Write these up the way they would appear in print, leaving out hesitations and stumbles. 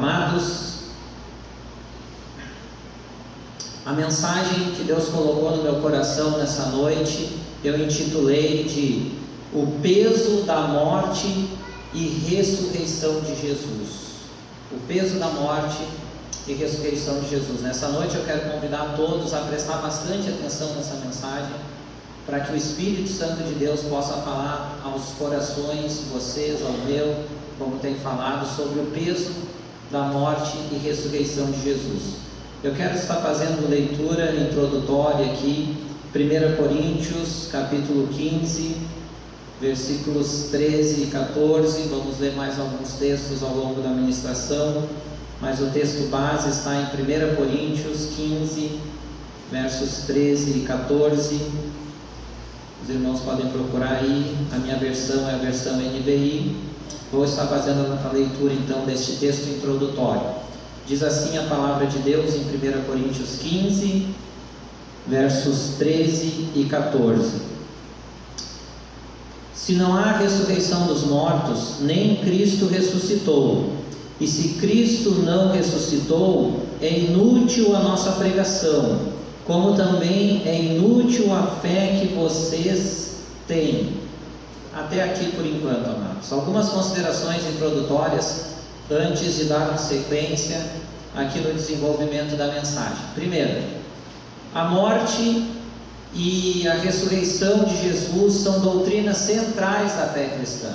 Amados, a mensagem que Deus colocou no meu coração nessa noite, eu intitulei de O Peso da Morte e Ressurreição de Jesus. O peso da morte e ressurreição de Jesus. Nessa noite eu quero convidar todos a prestar bastante atenção nessa mensagem, para que o Espírito Santo de Deus possa falar aos corações de vocês, ao meu, como tem falado, sobre o peso da morte e ressurreição de Jesus. Eu quero estar fazendo leitura introdutória aqui, 1 Coríntios, capítulo 15, versículos 13 e 14. Vamos ler mais alguns textos ao longo da ministração, mas o texto base está em 1 Coríntios 15, versos 13 e 14. Os irmãos podem procurar aí, a minha versão é a versão NVI. Vou estar fazendo a leitura então deste texto introdutório. Diz assim a palavra de Deus em 1 Coríntios 15, versos 13 e 14. Se não há ressurreição dos mortos, nem Cristo ressuscitou. E se Cristo não ressuscitou, é inútil a nossa pregação, como também é inútil a fé que vocês têm. Até aqui por enquanto, amados. Algumas considerações introdutórias antes de darmos sequência aqui no desenvolvimento da mensagem. Primeiro, a morte e a ressurreição de Jesus são doutrinas centrais da fé cristã.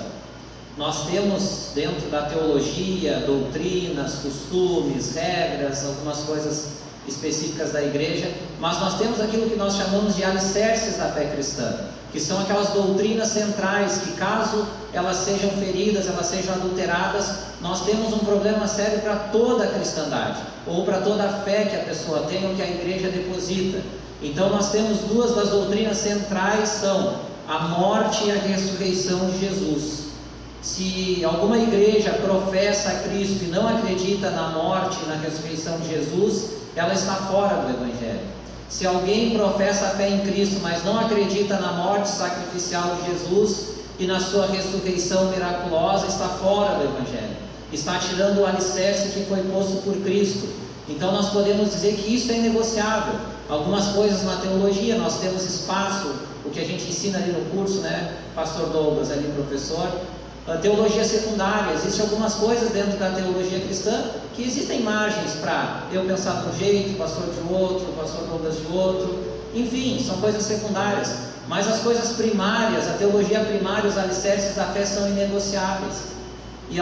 Nós temos dentro da teologia, doutrinas, costumes, regras, algumas coisas específicas da igreja, mas nós temos aquilo que nós chamamos de alicerces da fé cristã, que são aquelas doutrinas centrais que, caso elas sejam feridas, elas sejam adulteradas, nós temos um problema sério para toda a cristandade, ou para toda a fé que a pessoa tem ou que a igreja deposita. Então nós temos duas das doutrinas centrais, são a morte e a ressurreição de Jesus. Se alguma igreja professa a Cristo e não acredita na morte e na ressurreição de Jesus, ela está fora do Evangelho. Se alguém professa a fé em Cristo, mas não acredita na morte sacrificial de Jesus e na sua ressurreição miraculosa, está fora do Evangelho. Está tirando o alicerce que foi posto por Cristo. Então nós podemos dizer que isso é inegociável. Algumas coisas na teologia nós temos espaço, o que a gente ensina ali no curso, né, Pastor Douglas, ali professor, a teologia secundária. Existem algumas coisas dentro da teologia cristã que existem margens para eu pensar de um jeito, o pastor de outro, o pastor Douglas de outro, enfim, são coisas secundárias. Mas as coisas primárias, a teologia primária, os alicerces da fé são inegociáveis. E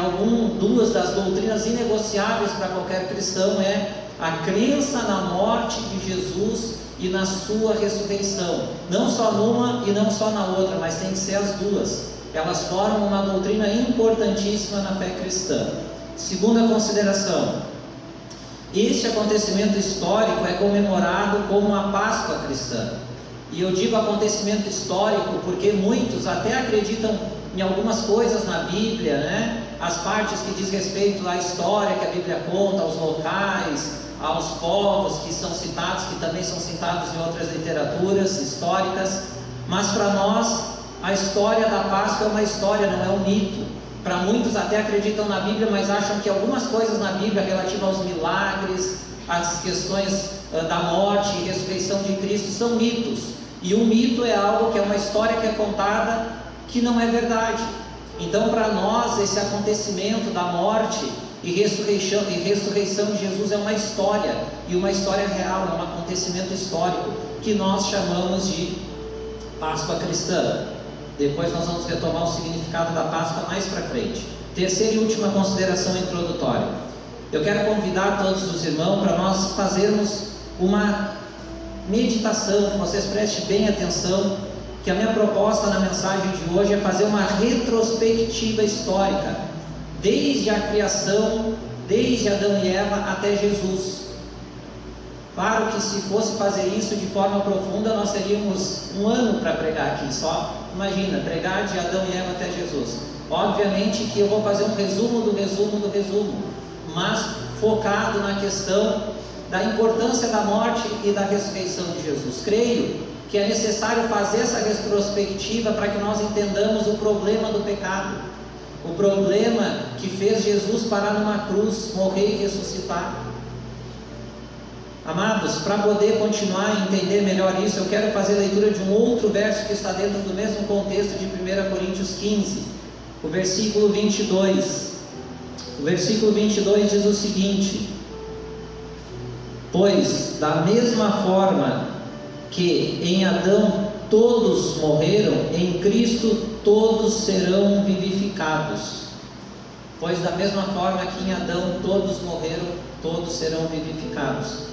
duas das doutrinas inegociáveis para qualquer cristão é a crença na morte de Jesus e na sua ressurreição. Não só numa e não só na outra, mas tem que ser as duas. Elas formam uma doutrina importantíssima na fé cristã. Segunda consideração: este acontecimento histórico é comemorado como a Páscoa cristã. E eu digo acontecimento histórico porque muitos até acreditam em algumas coisas na Bíblia, né? As partes que diz respeito à história que a Bíblia conta, aos locais, aos povos que são citados, que também são citados em outras literaturas históricas. Mas para nós, a história da Páscoa é uma história, não é um mito. Para muitos até acreditam na Bíblia, mas acham que algumas coisas na Bíblia relativas aos milagres, as questões da morte e ressurreição de Cristo são mitos. E um mito é algo que é uma história que é contada que não é verdade. Então para nós esse acontecimento da morte e ressurreição de Jesus é uma história, e uma história real, é um acontecimento histórico que nós chamamos de Páscoa cristã. Depois nós vamos retomar o significado da Páscoa mais para frente. Terceira e última consideração introdutória. Eu quero convidar todos os irmãos para nós fazermos uma meditação, que vocês prestem bem atenção, que a minha proposta na mensagem de hoje é fazer uma retrospectiva histórica, desde a criação, desde Adão e Eva até Jesus. Claro que se fosse fazer isso de forma profunda, nós teríamos um ano para pregar aqui só. Imagina, pregar de Adão e Eva até Jesus. Obviamente que eu vou fazer um resumo do resumo, mas focado na questão da importância da morte e da ressurreição de Jesus. Creio que é necessário fazer essa retrospectiva para que nós entendamos o problema do pecado. o problema que fez Jesus parar numa cruz, morrer e ressuscitar. Amados, para poder continuar a entender melhor isso, eu quero fazer a leitura de um outro verso que está dentro do mesmo contexto de 1 Coríntios 15, o versículo 22. O versículo 22 diz o seguinte: pois da mesma forma que em Adão todos morreram, em Cristo todos serão vivificados. Pois da mesma forma que em Adão todos morreram, todos serão vivificados.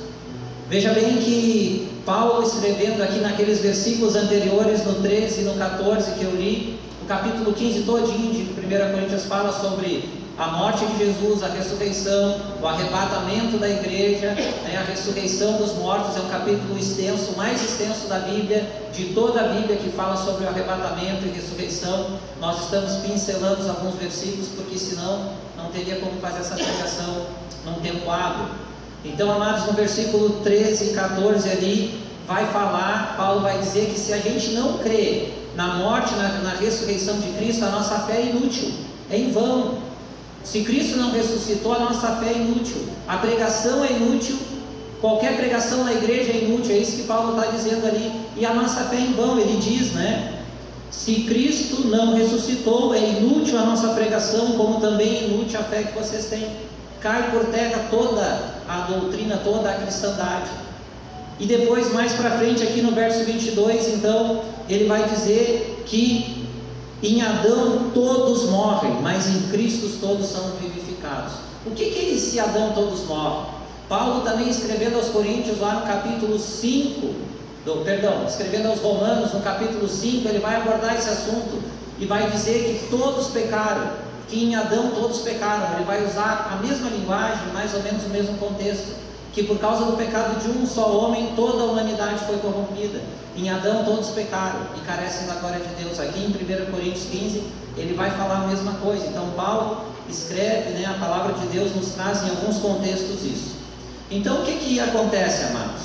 Veja bem que Paulo, escrevendo aqui naqueles versículos anteriores, no 13 e no 14 que eu li, o capítulo 15 todinho de 1 Coríntios fala sobre a morte de Jesus, a ressurreição, o arrebatamento da igreja, a ressurreição dos mortos. É um capítulo extenso, mais extenso da Bíblia, de toda a Bíblia, que fala sobre o arrebatamento e ressurreição. Nós estamos pincelando alguns versículos, porque senão não teria como fazer essa pregação num tempo hábil. Então, amados, no versículo 13 e 14 ali, vai falar, Paulo vai dizer que se a gente não crê na morte, na ressurreição de Cristo, a nossa fé é inútil, é em vão. Se Cristo não ressuscitou, a nossa fé é inútil, a pregação é inútil, qualquer pregação na igreja é inútil, é isso que Paulo está dizendo ali, e a nossa fé é em vão. Ele diz, se Cristo não ressuscitou, é inútil a nossa pregação, como também é inútil a fé que vocês têm. Cai por terra toda a doutrina, toda a cristandade. E depois, mais para frente, aqui no verso 22, então, ele vai dizer que em Adão todos morrem, mas em Cristo todos são vivificados. O que é esse Adão todos morrem? Paulo também, escrevendo aos Coríntios, lá no capítulo 5, escrevendo aos Romanos, no capítulo 5, ele vai abordar esse assunto e vai dizer que todos pecaram, que em Adão todos pecaram. Ele vai usar a mesma linguagem, mais ou menos o mesmo contexto, que por causa do pecado de um só homem, toda a humanidade foi corrompida. Em Adão todos pecaram e carecem da glória de Deus. Aqui em 1 Coríntios 15, ele vai falar a mesma coisa. Então Paulo escreve, a palavra de Deus nos traz em alguns contextos isso. Então o que acontece, amados?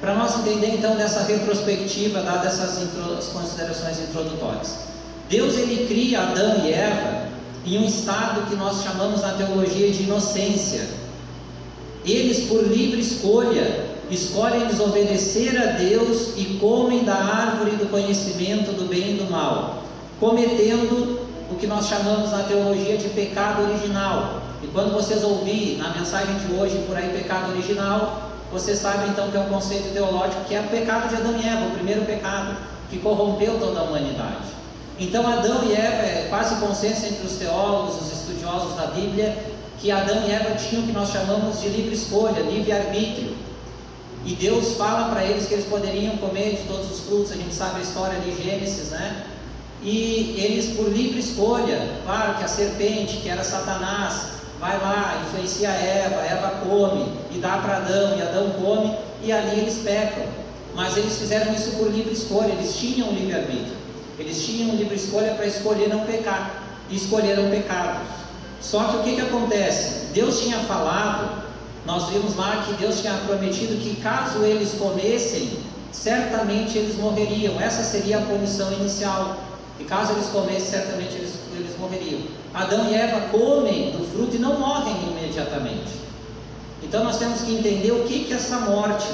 Para nós entender então dessa retrospectiva, dadas essas considerações introdutórias. Deus, ele cria Adão e Eva em um estado que nós chamamos na teologia de inocência. Eles, por livre escolha, escolhem desobedecer a Deus e comem da árvore do conhecimento do bem e do mal, cometendo o que nós chamamos na teologia de pecado original. E quando vocês ouvirem na mensagem de hoje por aí pecado original, vocês sabem então que é um conceito teológico que é o pecado de Adão e Eva, o primeiro pecado que corrompeu toda a humanidade. Então Adão e Eva, é quase consenso entre os teólogos, os estudiosos da Bíblia, que Adão e Eva tinham o que nós chamamos de livre escolha, livre-arbítrio. E Deus fala para eles que eles poderiam comer de todos os frutos. A gente sabe a história de Gênesis, E eles, por livre escolha, claro que a serpente, que era Satanás, vai lá, influencia Eva come e dá para Adão, e Adão come, e ali eles pecam. Mas eles fizeram isso por livre escolha, eles tinham livre-arbítrio. Eles tinham livre escolha para escolher não pecar, e escolheram pecado. Só que o que acontece? Deus tinha falado, nós vimos lá que Deus tinha prometido que caso eles comessem, certamente eles morreriam. Essa seria a punição inicial. E caso eles comessem, certamente eles morreriam. Adão e Eva comem do fruto e não morrem imediatamente. Então nós temos que entender o que é essa morte,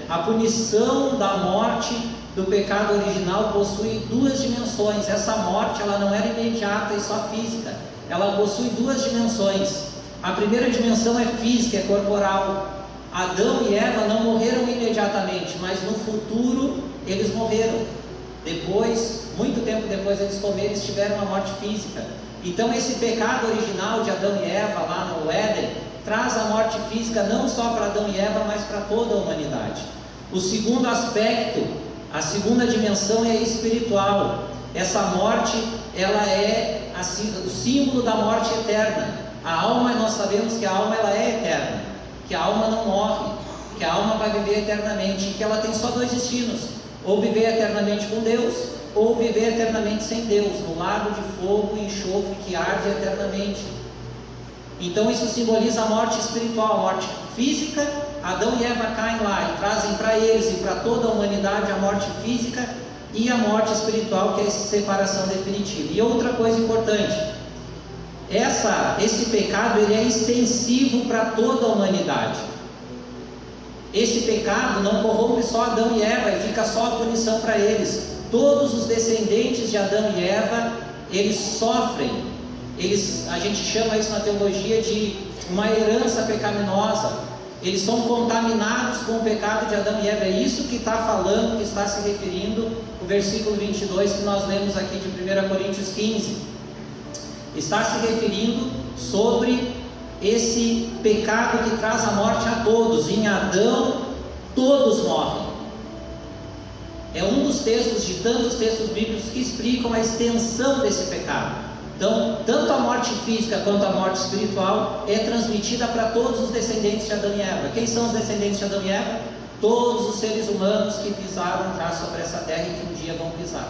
A punição da morte do pecado original possui duas dimensões. Essa morte, ela não era imediata e só física. Ela possui duas dimensões. A primeira dimensão é física, é corporal. Adão e Eva não morreram imediatamente, mas no futuro eles morreram. Depois, muito tempo depois eles comeram, eles tiveram uma morte física. Então esse pecado original de Adão e Eva lá no Éden traz a morte física não só para Adão e Eva, mas para toda a humanidade. O segundo aspecto, a segunda dimensão é espiritual. Essa morte, ela é o símbolo da morte eterna. A alma, nós sabemos que a alma ela é eterna, que a alma não morre, que a alma vai viver eternamente, e que ela tem só dois destinos: ou viver eternamente com Deus, ou viver eternamente sem Deus, no lago de fogo e enxofre que arde eternamente. Então isso simboliza a morte espiritual, a morte física. Adão e Eva caem lá e trazem para eles e para toda a humanidade a morte física, e a morte espiritual, que é essa separação definitiva. E outra coisa importante, esse pecado ele é extensivo para toda a humanidade. Esse pecado não corrompe só Adão e Eva e fica só a punição para eles. Todos os descendentes de Adão e Eva, eles sofrem. A gente chama isso na teologia de uma herança pecaminosa. Eles são contaminados com o pecado de Adão e Eva. É isso que está falando, que está se referindo o versículo 22 que nós lemos aqui de 1 Coríntios 15. Está se referindo sobre esse pecado que traz a morte a todos. Em Adão, todos morrem. É um dos textos, de tantos textos bíblicos, que explicam a extensão desse pecado. Então, tanto a morte física quanto a morte espiritual é transmitida para todos os descendentes de Adão e Eva. Quem são os descendentes de Adão e Eva? Todos os seres humanos que pisaram já sobre essa terra e que um dia vão pisar.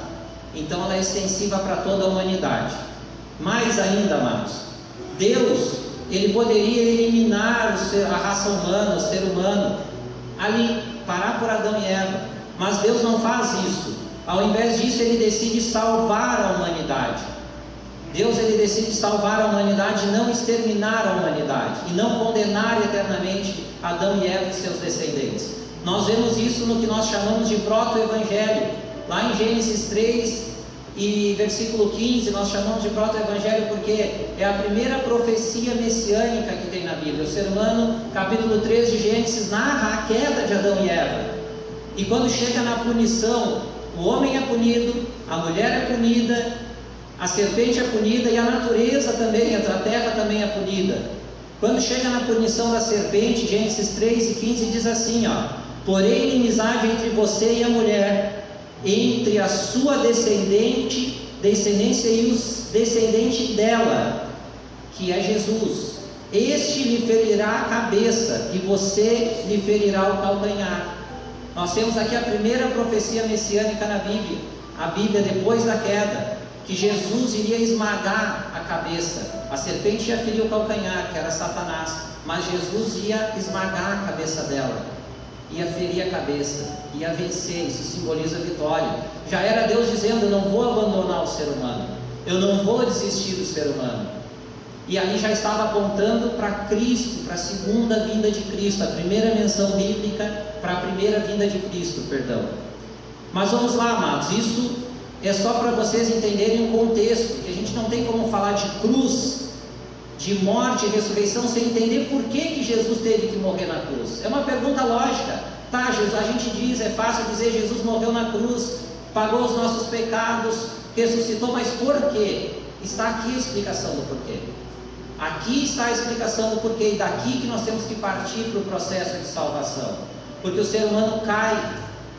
Então, ela é extensiva para toda a humanidade. Mais ainda, amados, Deus, Ele poderia eliminar a raça humana, o ser humano, ali, parar por Adão e Eva. Mas Deus não faz isso. Ao invés disso, Ele decide salvar a humanidade. Deus ele decide salvar a humanidade e não exterminar a humanidade, e não condenar eternamente Adão e Eva e seus descendentes. Nós vemos isso no que nós chamamos de proto-evangelho. Lá em Gênesis 3 e versículo 15, nós chamamos de proto-evangelho porque é a primeira profecia messiânica que tem na Bíblia. O ser humano, capítulo 3 de Gênesis, narra a queda de Adão e Eva. E quando chega na punição, o homem é punido, a mulher é punida, a serpente é punida e a natureza também, a terra também é punida. Quando chega na punição da serpente, Gênesis 3 e 15 diz assim, porém inimizade entre você e a mulher, entre a sua descendência e os descendentes dela, que é Jesus. Este lhe ferirá a cabeça e você lhe ferirá o calcanhar. Nós temos aqui a primeira profecia messiânica na Bíblia. A Bíblia depois da queda, que Jesus iria esmagar a cabeça. A serpente ia ferir o calcanhar, que era Satanás, mas Jesus ia esmagar a cabeça dela, ia ferir a cabeça, ia vencer. Isso simboliza a vitória. Já era Deus dizendo: eu não vou abandonar o ser humano, eu não vou desistir do ser humano. E ali já estava apontando para Cristo, para a segunda vinda de Cristo, a primeira menção bíblica para a primeira vinda de Cristo, perdão. Mas vamos lá, amados, isso é só para vocês entenderem o contexto, que a gente não tem como falar de cruz, de morte e ressurreição sem entender por que Jesus teve que morrer na cruz. É uma pergunta lógica. Tá, Jesus, a gente diz, é fácil dizer, Jesus morreu na cruz, pagou os nossos pecados, ressuscitou, mas por quê? Está aqui a explicação do porquê. Aqui está a explicação do porquê, e daqui que nós temos que partir para o processo de salvação. Porque o ser humano cai,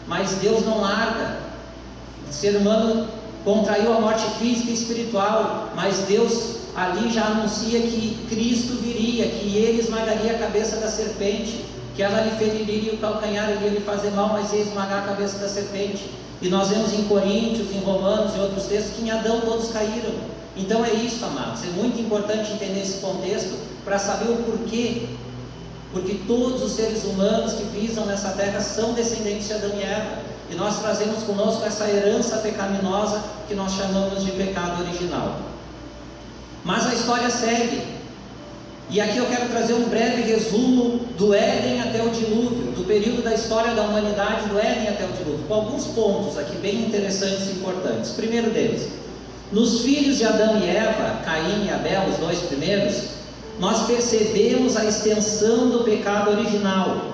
mas Deus não larga. O ser humano contraiu a morte física e espiritual, mas Deus ali já anuncia que Cristo viria, que Ele esmagaria a cabeça da serpente, que ela lhe feriria o calcanhar, Ele ia lhe fazer mal, mas ia esmagar a cabeça da serpente. E nós vemos em Coríntios, em Romanos e outros textos que em Adão todos caíram. Então é isso, amados, é muito importante entender esse contexto para saber o porquê. Porque todos os seres humanos que pisam nessa terra são descendentes de Adão e Eva. E nós trazemos conosco essa herança pecaminosa que nós chamamos de pecado original. Mas a história segue. E aqui eu quero trazer um breve resumo do Éden até o dilúvio, do período da história da humanidade, do Éden até o dilúvio, com alguns pontos aqui bem interessantes e importantes. Primeiro deles, nos filhos de Adão e Eva, Caim e Abel, os dois primeiros, nós percebemos a extensão do pecado original,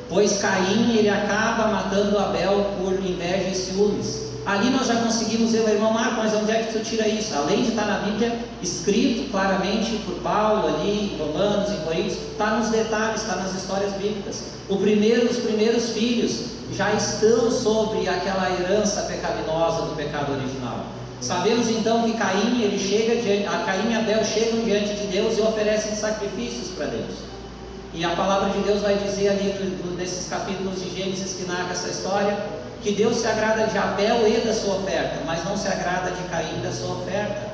pois Caim ele acaba matando Abel por inveja e ciúmes. Ali nós já conseguimos ver, meu irmão Marco, mas onde é que tu tira isso? Além de estar na Bíblia, escrito claramente por Paulo ali, em Romanos, em Coríntios, está nos detalhes, está nas histórias bíblicas. Os primeiros filhos já estão sobre aquela herança pecaminosa do pecado original. Sabemos então que Caim e Abel chegam diante de Deus e oferecem sacrifícios para Deus. E a palavra de Deus vai dizer ali nesses capítulos de Gênesis que narra essa história, que Deus se agrada de Abel e da sua oferta, mas não se agrada de Caim da sua oferta.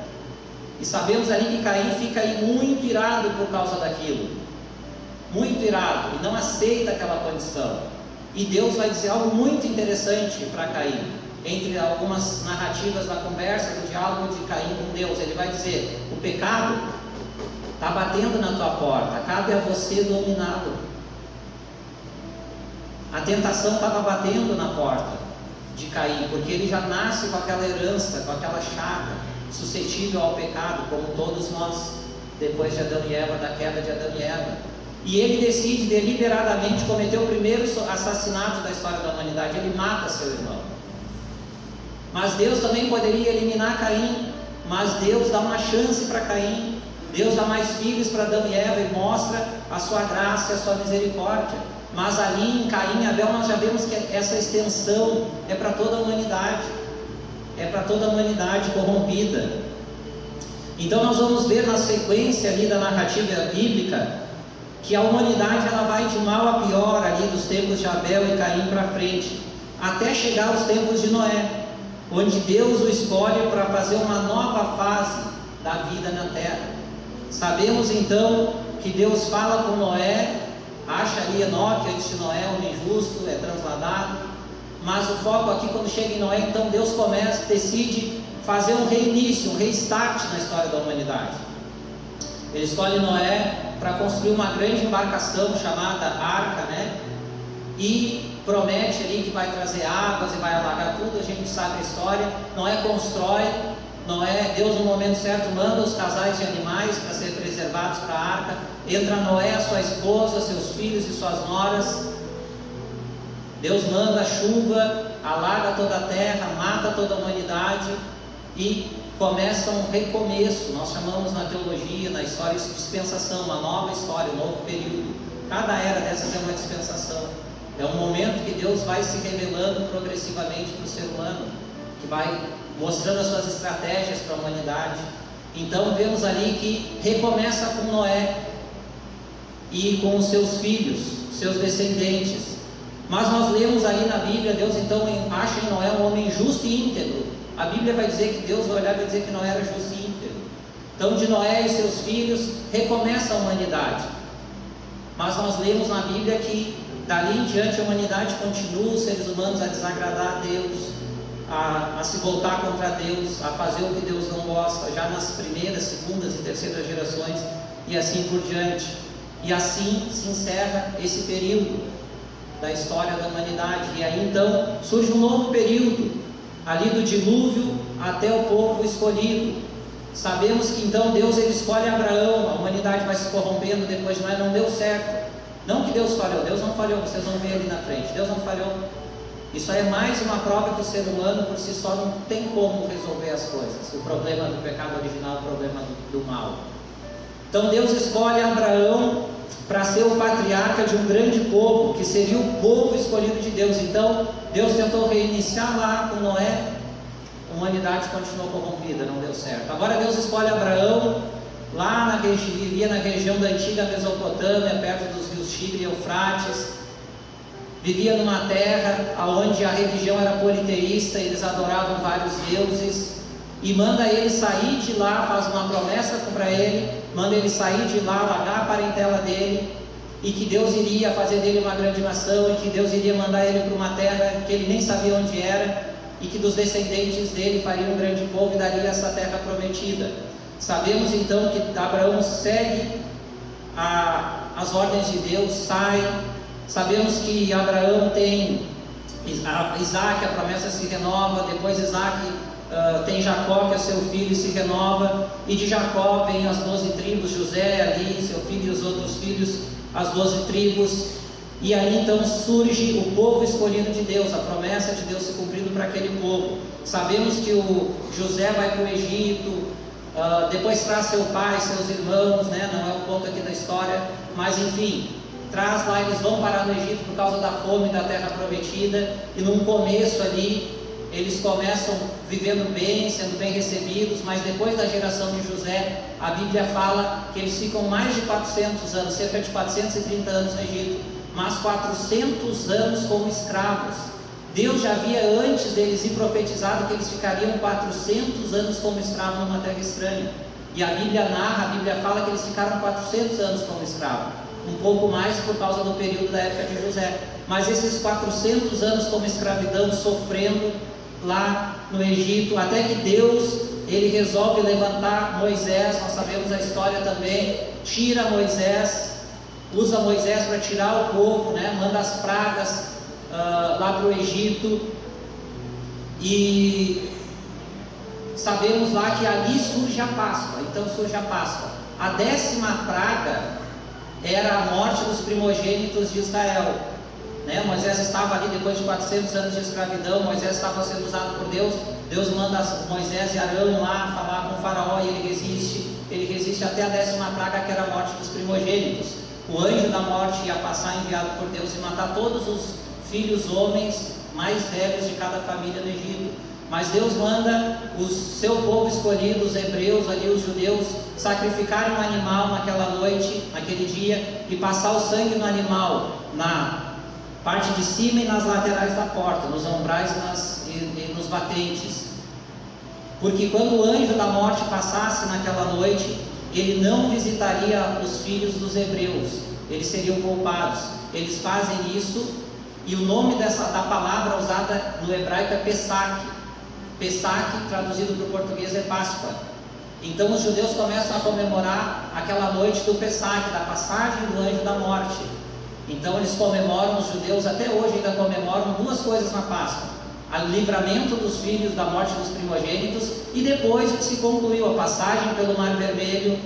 E sabemos ali que Caim fica aí muito irado por causa daquilo, muito irado, e não aceita aquela condição. E Deus vai dizer algo muito interessante para Caim. entre algumas narrativas da conversa, do diálogo de Caim com Deus. Ele vai dizer: o pecado está batendo na tua porta, cabe a você dominá-lo. A tentação estava batendo na porta de Caim, porque ele já nasce com aquela herança, com aquela chaga, suscetível ao pecado, como todos nós, depois de Adão e Eva, da queda de Adão e Eva. E ele decide deliberadamente cometer o primeiro assassinato da história da humanidade. Ele mata seu irmão. Mas Deus também poderia eliminar Caim, mas Deus dá uma chance para Caim. Deus dá mais filhos para Adão e Eva e mostra a sua graça e a sua misericórdia. Mas ali em Caim e Abel nós já vemos que essa extensão é para toda a humanidade. É para toda a humanidade corrompida. Então nós vamos ver na sequência ali da narrativa bíblica que a humanidade ela vai de mal a pior ali dos tempos de Abel e Caim para frente, até chegar aos tempos de Noé, onde Deus o escolhe para fazer uma nova fase da vida na terra. Sabemos então que Deus fala com Noé, acha ali Enoque antes de Noé, homem justo, é transladado, mas o foco aqui quando chega em Noé, então Deus decide fazer um reinício, um restart na história da humanidade. Ele escolhe Noé para construir uma grande embarcação chamada Arca, né? E promete ali que vai trazer águas e vai alagar tudo. A gente sabe a história. Noé constrói, Deus no momento certo manda os casais de animais para ser preservados para a arca. Entra Noé, a sua esposa, seus filhos e suas noras. Deus manda a chuva, alaga toda a terra, mata toda a humanidade e começa um recomeço. Nós chamamos na teologia, na história, isso de dispensação, uma nova história, um novo período. Cada era dessas é uma dispensação. É um momento que Deus vai se revelando progressivamente para o ser humano, que vai mostrando as suas estratégias para a humanidade. Então vemos ali que recomeça com Noé e com os seus filhos, seus descendentes. Mas nós lemos ali na Bíblia, Deus então acha em Noé um homem justo e íntegro. A Bíblia vai dizer que Deus vai olhar e vai dizer que Noé era justo e íntegro. Então de Noé e seus filhos recomeça a humanidade. Mas nós lemos na Bíblia que dali em diante a humanidade continua, os seres humanos a desagradar a Deus, a se voltar contra Deus, a fazer o que Deus não gosta, já nas primeiras, segundas e terceiras gerações, e assim por diante. E assim se encerra esse período da história da humanidade. E aí então surge um novo período, ali do dilúvio até o povo escolhido. Sabemos que então Deus ele escolhe Abraão, a humanidade vai se corrompendo depois, mas não deu certo. Não que Deus falhou, Deus não falhou, vocês vão ver ali na frente, Deus não falhou. Isso é mais uma prova que o ser humano por si só não tem como resolver as coisas. O problema do pecado original, o problema do mal. Então Deus escolhe Abraão para ser o patriarca de um grande povo, que seria o povo escolhido de Deus. Então Deus tentou reiniciar lá com Noé, a humanidade continuou corrompida, não deu certo. Agora Deus escolhe Abraão, lá vivia na região da antiga Mesopotâmia, perto dos rios Tigre e Eufrates, vivia numa terra onde a religião era politeísta, eles adoravam vários deuses, e manda ele sair de lá, faz uma promessa para ele, manda ele sair de lá, largar a parentela dele, e que Deus iria fazer dele uma grande nação, e que Deus iria mandar ele para uma terra que ele nem sabia onde era, e que dos descendentes dele faria um grande povo e daria essa terra prometida. Sabemos então que Abraão segue as ordens de Deus, sai. Sabemos que Abraão tem Isaac, a promessa se renova, depois Isaac tem Jacó, que é seu filho, e se renova, e de Jacó vem as 12 tribos, José ali, seu filho e os outros filhos, as 12 tribos, e aí então surge o povo escolhido de Deus, a promessa de Deus se cumprindo para aquele povo. Sabemos que o José vai para o Egito, depois traz seu pai, seus irmãos, né? Não é o ponto aqui da história, mas enfim, traz lá, eles vão parar no Egito por causa da fome da terra prometida, e num começo ali, eles começam vivendo bem, sendo bem recebidos, mas depois da geração de José, a Bíblia fala que eles ficam mais de 400 anos, cerca de 430 anos no Egito, mas 400 anos como escravos. Deus já havia antes deles ir profetizado que eles ficariam 400 anos como escravos numa terra estranha, e a Bíblia narra, a Bíblia fala que eles ficaram 400 anos como escravos, um pouco mais por causa do período da época de José, mas esses 400 anos como escravidão, sofrendo, lá no Egito, até que Deus, ele resolve levantar Moisés. Nós sabemos a história também, tira Moisés, usa Moisés para tirar o povo, né? Manda as pragas lá para o Egito, e sabemos lá que ali surge a Páscoa. Então surge a Páscoa. A 10ª praga era a morte dos primogênitos de Israel, né? Moisés estava ali depois de 400 anos de escravidão. Moisés estava sendo usado por Deus. Deus manda Moisés e Arão lá falar com o faraó, e ele resiste até a 10ª praga, que era a morte dos primogênitos. O anjo da morte ia passar, enviado por Deus, e matar todos os filhos homens mais velhos de cada família no Egito. Mas Deus manda o seu povo escolhido, os hebreus ali, os judeus, sacrificarem um animal naquela noite, naquele dia, e passar o sangue no animal na parte de cima e nas laterais da porta, nos umbrais e nos batentes. Porque quando o anjo da morte passasse naquela noite, ele não visitaria os filhos dos hebreus, eles seriam poupados. Eles fazem isso, e o nome da palavra usada no hebraico é Pesach. Pesach, traduzido para o português, é Páscoa. Então os judeus começam a comemorar aquela noite do Pesach, da passagem do anjo da morte. Então eles comemoram, os judeus até hoje ainda comemoram 2 coisas na Páscoa: o livramento dos filhos da morte dos primogênitos, e depois o que se concluiu, a passagem pelo Mar Vermelho,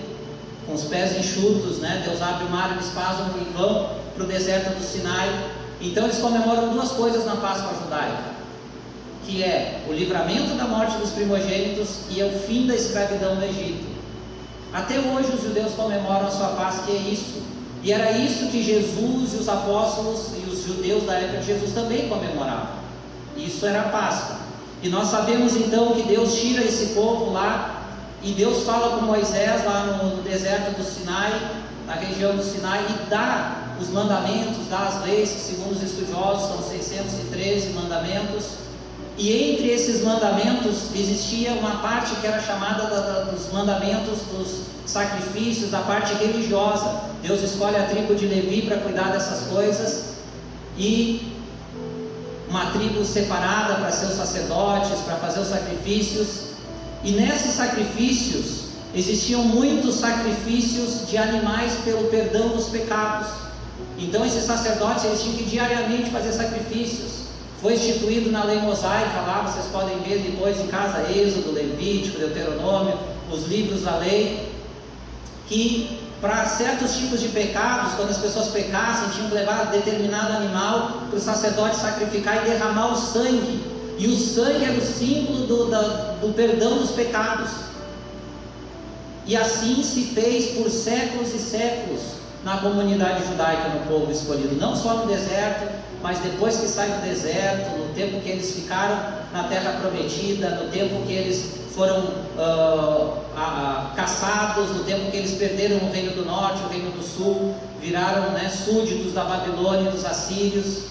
com os pés enxutos, né? Deus abre o mar, eles passam e vão para o deserto do Sinai. Então eles comemoram 2 coisas na Páscoa judaica, que é o livramento da morte dos primogênitos e é o fim da escravidão no Egito. Até hoje os judeus comemoram a sua Páscoa, que é isso. E era isso que Jesus e os apóstolos e os judeus da época de Jesus também comemoravam. Isso era a Páscoa. E nós sabemos então que Deus tira esse povo lá, e Deus fala com Moisés lá no deserto do Sinai, na região do Sinai, e dá os mandamentos, dá as leis, que segundo os estudiosos são 613 mandamentos. E entre esses mandamentos existia uma parte que era chamada dos mandamentos dos sacrifícios, da parte religiosa. Deus escolhe a tribo de Levi para cuidar dessas coisas, e uma tribo separada para ser os sacerdotes, para fazer os sacrifícios. E nesses sacrifícios existiam muitos sacrifícios de animais pelo perdão dos pecados. Então esses sacerdotes, eles tinham que diariamente fazer sacrifícios. Foi instituído na lei mosaica, lá vocês podem ver depois em casa, Êxodo, Levítico, Deuteronômio, os livros da lei, que para certos tipos de pecados, quando as pessoas pecassem, tinham que levar determinado animal para o sacerdote sacrificar e derramar o sangue. E o sangue era o símbolo do perdão dos pecados. E assim se fez por séculos e séculos na comunidade judaica, no povo escolhido, não só no deserto, mas depois que sai do deserto, no tempo que eles ficaram na terra prometida, no tempo que eles foram caçados, no tempo que eles perderam o reino do norte, o reino do sul, viraram, né, súditos da Babilônia, dos assírios.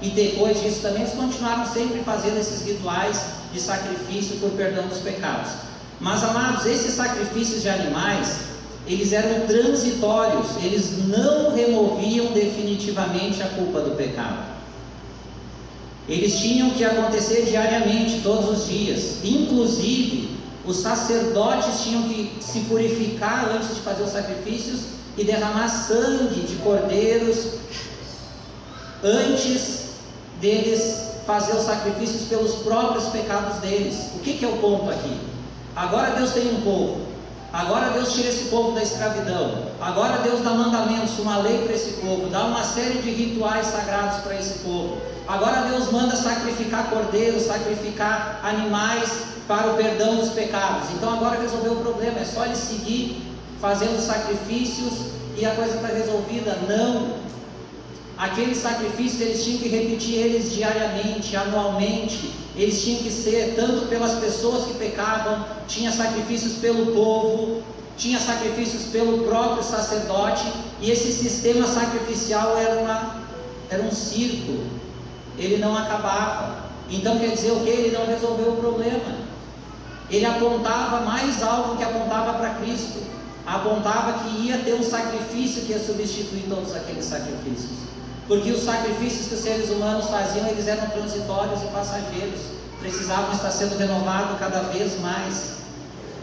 E depois disso também eles continuaram sempre fazendo esses rituais de sacrifício por perdão dos pecados. Mas, amados, esses sacrifícios de animais, eles eram transitórios, eles não removiam definitivamente a culpa do pecado. Eles tinham que acontecer diariamente, todos os dias. Inclusive, os sacerdotes tinham que se purificar antes de fazer os sacrifícios e derramar sangue de cordeiros antes deles fazer os sacrifícios pelos próprios pecados deles. O que é o ponto aqui? Agora Deus tem um povo, agora Deus tira esse povo da escravidão, agora Deus dá mandamentos, uma lei para esse povo, dá uma série de rituais sagrados para esse povo. Agora Deus manda sacrificar cordeiros, sacrificar animais para o perdão dos pecados. Então agora resolveu o problema, é só eles seguir fazendo sacrifícios e a coisa está resolvida. Não! Aqueles sacrifícios eles tinham que repetir eles diariamente, anualmente. Eles tinham que ser tanto pelas pessoas que pecavam, tinha sacrifícios pelo povo, tinha sacrifícios pelo próprio sacerdote. E esse sistema sacrificial era um círculo, ele não acabava. Então quer dizer o que? Ele não resolveu o problema. Ele apontava mais algo que apontava para Cristo, apontava que ia ter um sacrifício que ia substituir todos aqueles sacrifícios. Porque os sacrifícios que os seres humanos faziam, eles eram transitórios e passageiros. precisavam estar sendo renovados cada vez mais.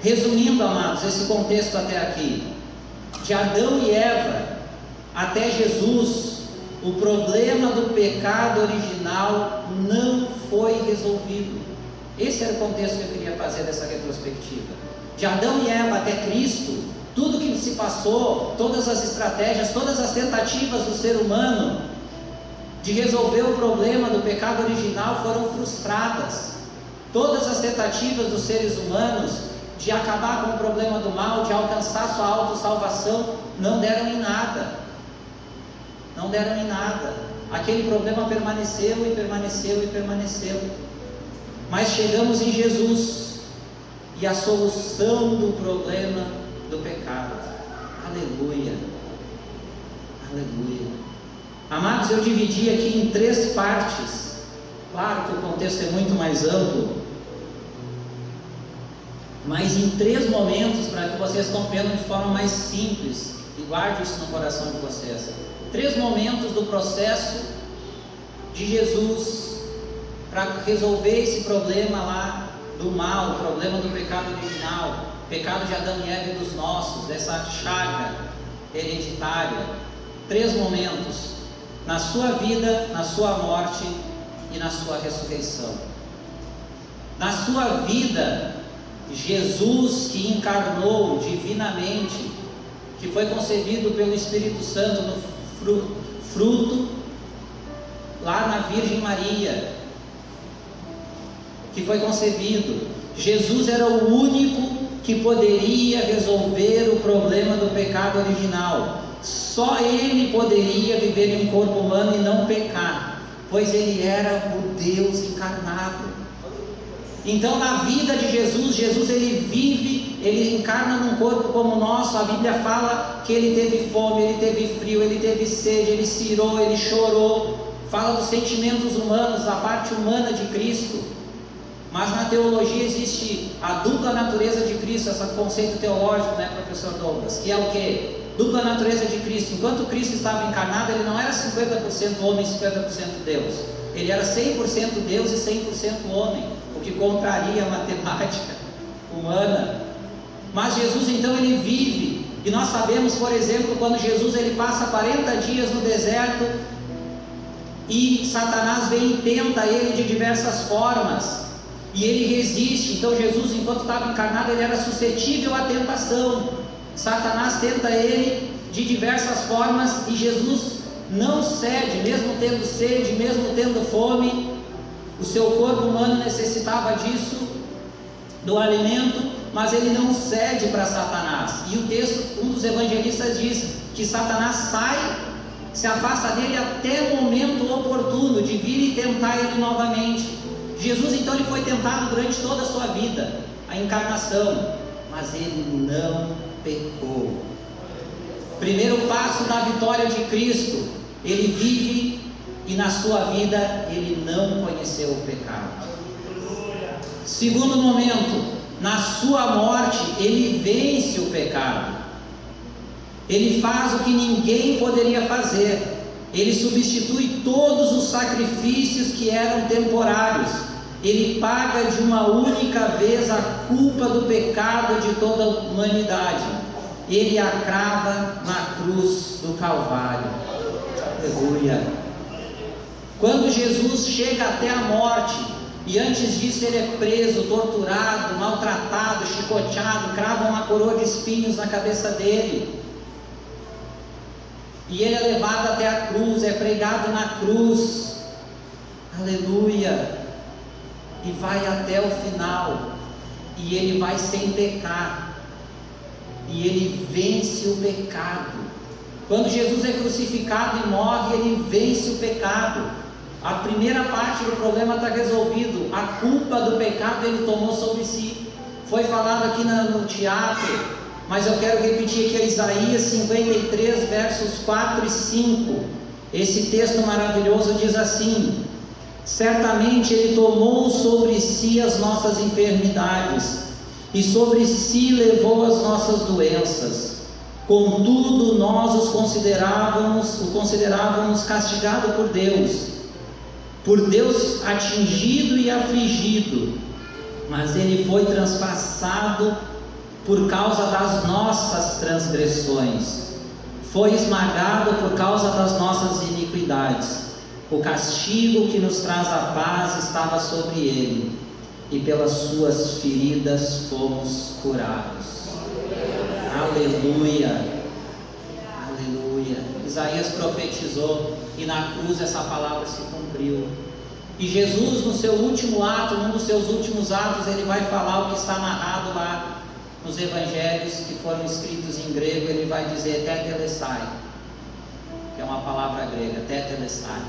Resumindo, amados, esse contexto até aqui, de Adão e Eva até Jesus, o problema do pecado original não foi resolvido. Esse era o contexto que eu queria fazer dessa retrospectiva. De Adão e Eva até Cristo, tudo que se passou, todas as estratégias, todas as tentativas do ser humano de resolver o problema do pecado original foram frustradas. Todas as tentativas dos seres humanos de acabar com o problema do mal, de alcançar sua autossalvação, não deram em nada. Não deram em nada. Aquele problema permaneceu e permaneceu e permaneceu. Mas chegamos em Jesus e a solução do problema do pecado. Aleluia. Aleluia. Amados, eu dividi aqui em 3 partes. Claro que o contexto é muito mais amplo, mas em 3 momentos, para que vocês compreendam de forma mais simples e guarde isso no coração de vocês. 3 momentos do processo de Jesus para resolver esse problema lá do mal, o problema do pecado original, pecado de Adão e Eva e dos nossos, dessa chaga hereditária. 3 momentos: na sua vida, na sua morte e na sua ressurreição. Na sua vida, Jesus, que encarnou divinamente, que foi concebido pelo Espírito Santo no fruto lá na Virgem Maria, que foi concebido. Jesus era o único que poderia resolver o problema do pecado original. Só Ele poderia viver em um corpo humano e não pecar, pois Ele era o Deus encarnado. Então, na vida de Jesus, ele vive, ele encarna num corpo como o nosso. A Bíblia fala que ele teve fome, ele teve frio, ele teve sede, ele cirou, ele chorou. Fala dos sentimentos humanos, da parte humana de Cristo. Mas na teologia existe a dupla natureza de Cristo, esse conceito teológico, né, professor Douglas? Que é o quê? Dupla natureza de Cristo. Enquanto Cristo estava encarnado, ele não era 50% homem e 50% Deus. Ele era 100% Deus e 100% homem, o que contraria a matemática humana. Mas Jesus, então, ele vive, e nós sabemos, por exemplo, quando Jesus ele passa 40 dias no deserto, e Satanás vem e tenta ele de diversas formas, e ele resiste. Então Jesus, enquanto estava encarnado, ele era suscetível à tentação. Satanás tenta ele de diversas formas, e Jesus não cede, mesmo tendo sede, mesmo tendo fome. O seu corpo humano necessitava disso, do alimento, mas ele não cede para Satanás. E o texto, um dos evangelistas diz que Satanás sai, se afasta dele até o momento oportuno de vir e tentar ele novamente. Jesus, então, ele foi tentado durante toda a sua vida, a encarnação, mas ele não pecou. Primeiro passo da vitória de Cristo: ele vive e na sua vida ele não conheceu o pecado. Segundo momento, na sua morte ele vence o pecado. Ele faz o que ninguém poderia fazer. Ele substitui todos os sacrifícios que eram temporários. Ele paga de uma única vez a culpa do pecado de toda a humanidade. Ele a crava na cruz do Calvário. Aleluia. Quando Jesus chega até a morte, e antes disso ele é preso, torturado, maltratado, chicoteado, crava uma coroa de espinhos na cabeça dele, e ele é levado até a cruz, é pregado na cruz, aleluia, e vai até o final, e ele vai sem pecar, e ele vence o pecado. Quando Jesus é crucificado e morre, ele vence o pecado. A primeira parte do problema está resolvido. A culpa do pecado ele tomou sobre si. Foi falado aqui no teatro, mas eu quero repetir aqui a Isaías 53, versos 4 e 5. Esse texto maravilhoso diz assim: certamente ele tomou sobre si as nossas enfermidades, e sobre si levou as nossas doenças. Contudo, nós o considerávamos castigado por Deus, por Deus atingido e afligido, mas ele foi transpassado por causa das nossas transgressões, foi esmagado por causa das nossas iniquidades. O castigo que nos traz a paz estava sobre ele, e pelas suas feridas fomos curados. Aleluia, aleluia. Isaías profetizou, e na cruz essa palavra se cumpriu. E Jesus, no seu último ato, num dos seus últimos atos, ele vai falar o que está narrado lá nos evangelhos que foram escritos em grego. Ele vai dizer tetelestai, que é uma palavra grega, tetelestai.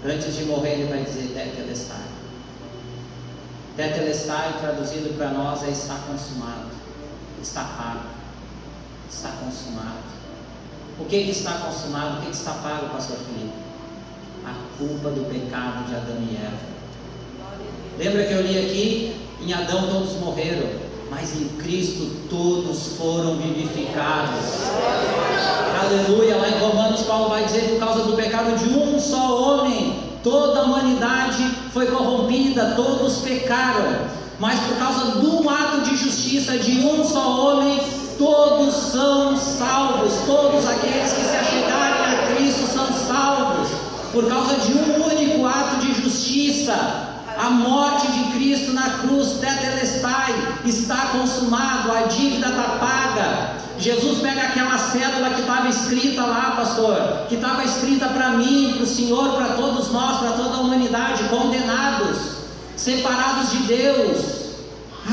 Antes de morrer ele vai dizer tetelestai. Tetelestai, traduzido para nós, é está consumado, está pago, está consumado. O que está consumado? O que está pago, pastor Felipe? A culpa do pecado de Adão e Eva. Lembra que eu li aqui? Em Adão todos morreram, mas em Cristo todos foram vivificados. Aleluia. Lá em Romanos Paulo vai dizer, por causa do pecado de um só homem, toda a humanidade foi corrompida, todos pecaram, mas por causa do ato de justiça de um só homem, todos são salvos. Todos aqueles que se achegarem a Cristo são salvos, por causa de um único ato de justiça, a morte de Cristo na cruz. Tetelestai, está consumado, a dívida está paga. Jesus pega aquela cédula que estava escrita lá, pastor, que estava escrita para mim, para o Senhor, para todos nós, para toda a humanidade, condenados, separados de Deus.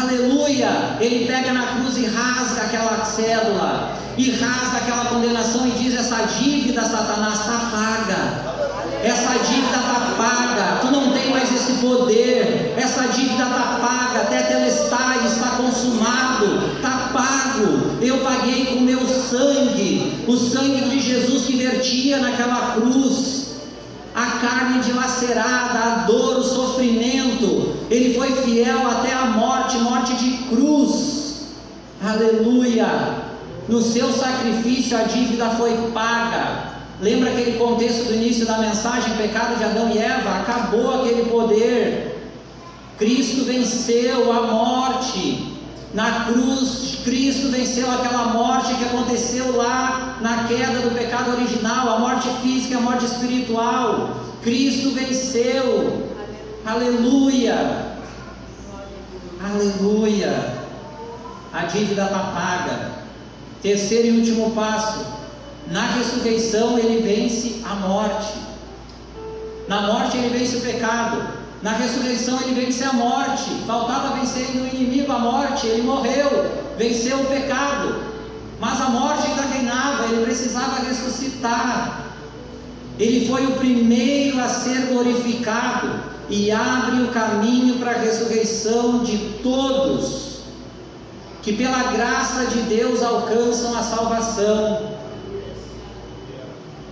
Aleluia. Ele pega na cruz e rasga aquela cédula, e rasga aquela condenação, e diz: essa dívida, Satanás, está paga. Essa dívida está paga, tu não tem mais esse poder. Essa dívida está paga, tetelestai, está consumado, está pago. Eu paguei com o meu sangue, o sangue de Jesus que vertia naquela cruz, a carne dilacerada, a dor, o sofrimento. Ele foi fiel até a morte, morte de cruz. Aleluia. No seu sacrifício a dívida foi paga. Lembra aquele contexto do início da mensagem, pecado de Adão e Eva? Acabou aquele poder. Cristo venceu a morte. Na cruz, Cristo venceu aquela morte que aconteceu lá na queda do pecado original, a morte física, a morte espiritual. Cristo venceu. Aleluia. Aleluia. A dívida está paga. Terceiro e último passo. Na ressurreição ele vence a morte. Na morte ele vence o pecado. Na ressurreição ele vence a morte. Faltava vencer no inimigo a morte. Ele morreu, venceu o pecado, mas a morte ainda reinava. Ele precisava ressuscitar. Ele foi o primeiro a ser glorificado e abre o caminho para a ressurreição de todos que pela graça de Deus alcançam a salvação.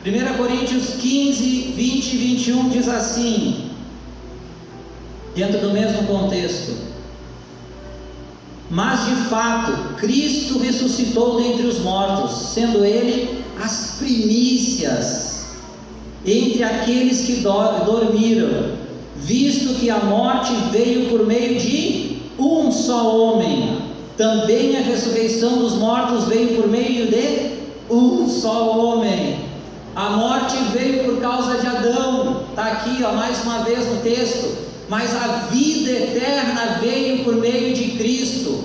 1 Coríntios 15, 20 e 21 diz assim, dentro do mesmo contexto: mas de fato Cristo ressuscitou dentre os mortos, sendo Ele as primícias entre aqueles que dormiram, visto que a morte veio por meio de um só homem, também a ressurreição dos mortos veio por meio de um só homem. A morte veio por causa de Adão, está aqui mais uma vez no texto, mas a vida eterna veio por meio de Cristo.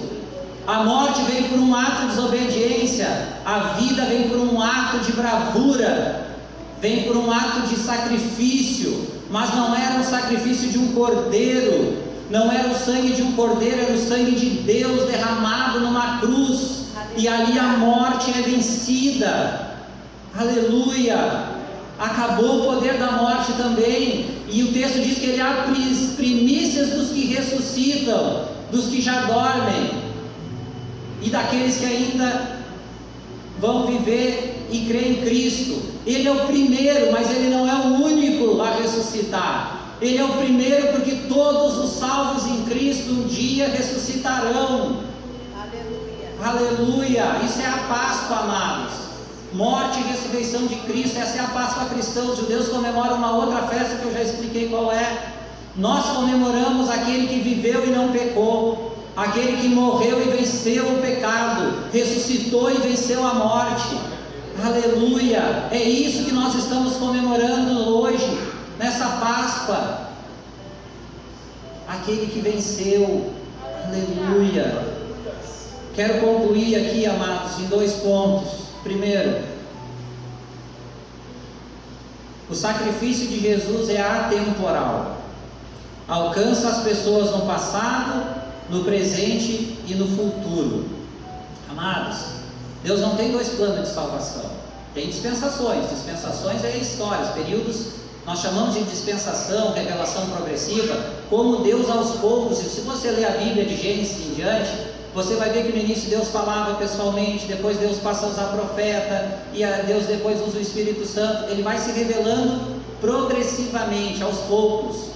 A morte veio por um ato de desobediência, a vida vem por um ato de bravura, vem por um ato de sacrifício, mas não era o sacrifício de um cordeiro, não era o sangue de um cordeiro, era o sangue de Deus derramado numa cruz, e ali a morte é vencida. Aleluia. Acabou o poder da morte também, e o texto diz que ele é as primícias dos que ressuscitam, dos que já dormem, e daqueles que ainda vão viver e crer em Cristo. Ele é o primeiro, mas ele não é o único a ressuscitar. Ele é o primeiro porque todos os salvos em Cristo um dia ressuscitarão. Aleluia. Aleluia. Isso é a Páscoa, amados. Morte e ressurreição de Cristo, essa é a Páscoa cristã. Os judeus comemoram uma outra festa que eu já expliquei qual é. Nós comemoramos aquele que viveu e não pecou, aquele que morreu e venceu o pecado, ressuscitou e venceu a morte. Aleluia! É isso que nós estamos comemorando hoje, nessa Páscoa. Aquele que venceu. Aleluia! Quero concluir aqui, amados, em 2 pontos. Primeiro, o sacrifício de Jesus é atemporal. Alcança as pessoas no passado, no presente e no futuro. Amados, Deus não tem 2 planos de salvação. Tem dispensações. Dispensações é histórias, períodos, nós chamamos de dispensação, revelação progressiva, como Deus aos poucos. E se você ler a Bíblia de Gênesis em diante, você vai ver que no início Deus falava pessoalmente, depois Deus passa a usar profeta, e Deus depois usa o Espírito Santo. Ele vai se revelando progressivamente, aos poucos.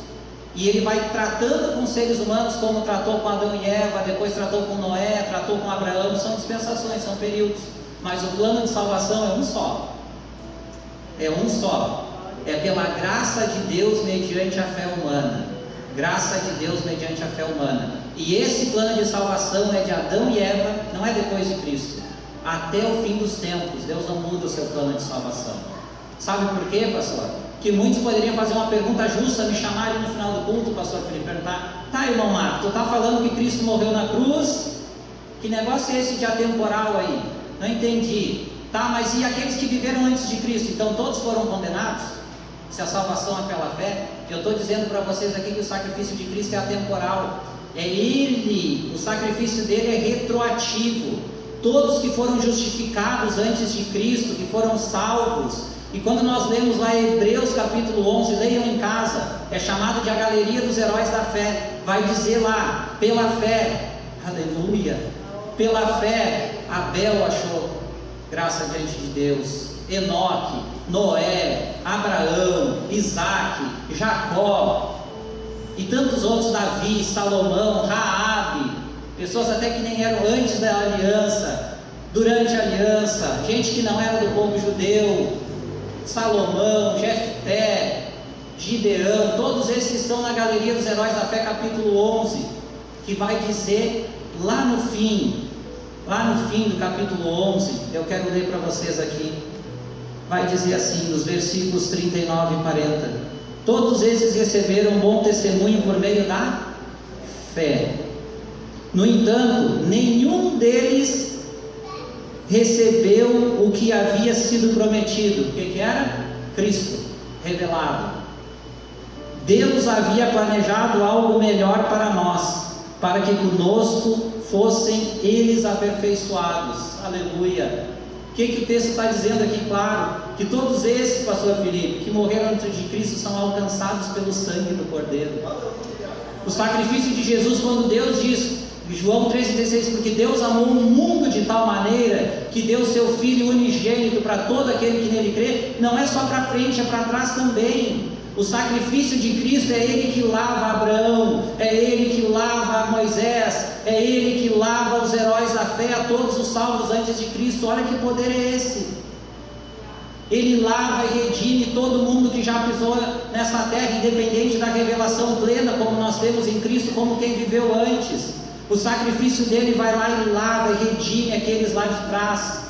E Ele vai tratando com os seres humanos como tratou com Adão e Eva, depois tratou com Noé, tratou com Abraão. São dispensações, são períodos. Mas o plano de salvação é um só. É um só. É pela graça de Deus mediante a fé humana. Graça de Deus mediante a fé humana. E esse plano de salvação é de Adão e Eva, não é depois de Cristo. Até o fim dos tempos, Deus não muda o seu plano de salvação. Sabe por quê, pastor? Que muitos poderiam fazer uma pergunta justa, me chamarem no final do culto, pastor Felipe, perguntar: tá, irmão Marco, tu está falando que Cristo morreu na cruz? Que negócio é esse de atemporal aí? Não entendi. Tá, mas e aqueles que viveram antes de Cristo? Então todos foram condenados? Se a salvação é pela fé? Eu estou dizendo para vocês aqui que o sacrifício de Cristo é atemporal. É Ele, o sacrifício dele é retroativo. Todos que foram justificados antes de Cristo, que foram salvos. E quando nós lemos lá em Hebreus capítulo 11, leiam em casa, é chamado de a galeria dos heróis da fé. Vai dizer lá, pela fé, aleluia, pela fé, Abel achou graça diante de Deus, Enoque, Noé, Abraão, Isaac, Jacó, e tantos outros, Davi, Salomão, Raabe, pessoas até que nem eram antes da aliança, durante a aliança, gente que não era do povo judeu, Salomão, Jefté, Gideão, todos esses estão na galeria dos heróis da fé, capítulo 11, que vai dizer lá no fim do capítulo 11, eu quero ler para vocês aqui, vai dizer assim, nos versículos 39 e 40, todos esses receberam bom testemunho por meio da fé. No entanto, nenhum deles recebeu o que havia sido prometido. O que era? Cristo revelado. Deus havia planejado algo melhor para nós, para que conosco fossem eles aperfeiçoados. Aleluia. O que o texto está dizendo aqui? Claro, que todos esses, pastor Felipe, que morreram antes de Cristo, são alcançados pelo sangue do Cordeiro. O sacrifício de Jesus, quando Deus diz, João 3,16, porque Deus amou o mundo de tal maneira que deu seu Filho unigênito para todo aquele que nele crê, não é só para frente, é para trás também. O sacrifício de Cristo é Ele que lava Abraão, é Ele que lava Moisés, é Ele que lava os heróis da fé, a todos os salvos antes de Cristo. Olha que poder é esse. Ele lava e redime todo mundo que já pisou nessa terra, independente da revelação plena, como nós temos em Cristo, como quem viveu antes. O sacrifício dele vai lá e lava e redime aqueles lá de trás,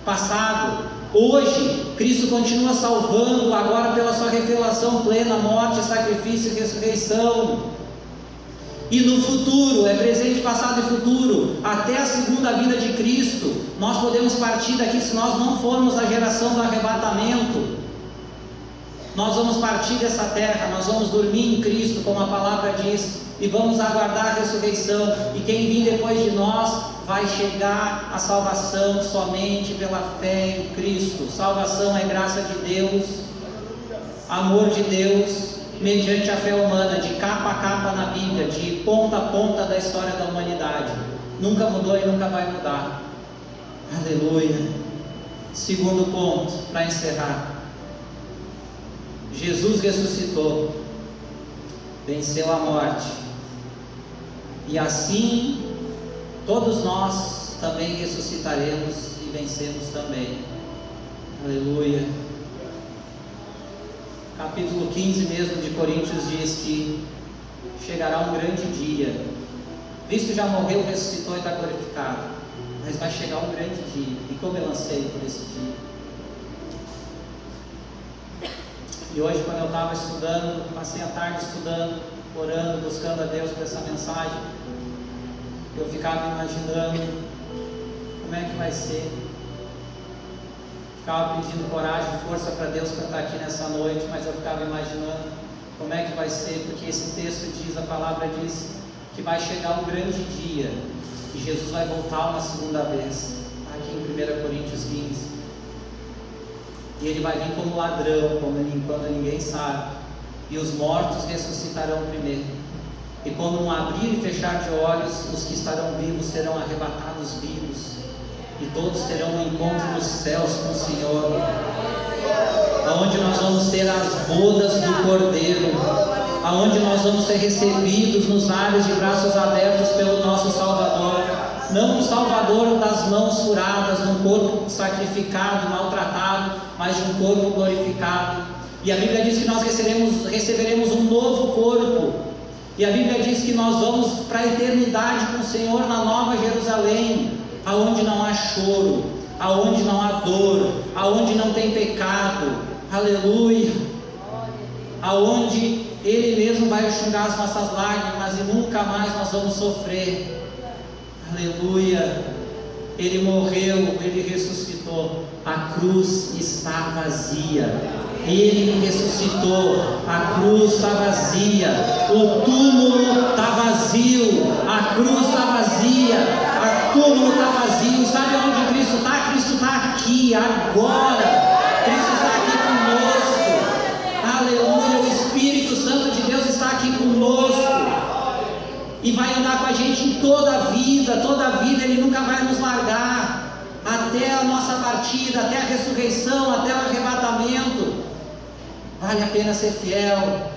passado. Hoje, Cristo continua salvando, agora pela sua revelação plena, morte, sacrifício e ressurreição. E no futuro, é presente, passado e futuro, até a segunda vinda de Cristo, nós podemos partir daqui, se nós não formos a geração do arrebatamento, nós vamos partir dessa terra, nós vamos dormir em Cristo, como a palavra diz, e vamos aguardar a ressurreição, e quem vir depois de nós, vai chegar a salvação somente pela fé em Cristo. Salvação é graça de Deus, amor de Deus, mediante a fé humana, de capa a capa na Bíblia, de ponta a ponta da história da humanidade. Nunca mudou e nunca vai mudar. Aleluia. Segundo ponto, para encerrar. Jesus ressuscitou, venceu a morte, e assim todos nós também ressuscitaremos e vencemos também. Aleluia. Capítulo 15 mesmo de Coríntios diz que chegará um grande dia. Cristo já morreu, ressuscitou e está glorificado, mas vai chegar um grande dia. E como eu anseio por esse dia. E hoje, quando eu estava estudando, passei a tarde estudando, orando, buscando a Deus por essa mensagem, eu ficava imaginando como é que vai ser. Ficava pedindo coragem, força para Deus para estar aqui nessa noite, mas eu ficava imaginando como é que vai ser, porque esse texto diz, a palavra diz, que vai chegar um grande dia, que Jesus vai voltar uma segunda vez, aqui em 1 Coríntios 15, e Ele vai vir como ladrão, quando ninguém sabe, e os mortos ressuscitarão primeiro, e quando um abrir e fechar de olhos, os que estarão vivos serão arrebatados vivos, e todos terão um encontro nos céus com o Senhor, aonde nós vamos ter as bodas do Cordeiro, aonde nós vamos ser recebidos nos ares de braços abertos pelo nosso Salvador, não um Salvador das mãos furadas, num corpo sacrificado, maltratado, mas de um corpo glorificado. E a Bíblia diz que nós receberemos um novo corpo, e a Bíblia diz que nós vamos para a eternidade com o Senhor na Nova Jerusalém, aonde não há choro, aonde não há dor, aonde não tem pecado, aleluia, aonde Ele mesmo vai enxugar as nossas lágrimas e nunca mais nós vamos sofrer, aleluia. Ele morreu, Ele ressuscitou, a cruz está vazia, Ele ressuscitou, a cruz está vazia, o túmulo está vazio, a cruz está vazia, o túmulo está vazio. Sabe onde Cristo está? Cristo está aqui, agora. Cristo está aqui conosco, aleluia. O Espírito Santo de Deus está aqui conosco e vai andar com a gente em toda a vida, Ele nunca vai nos largar, até a nossa partida, até a ressurreição, até o arrebatamento. Vale a pena ser fiel,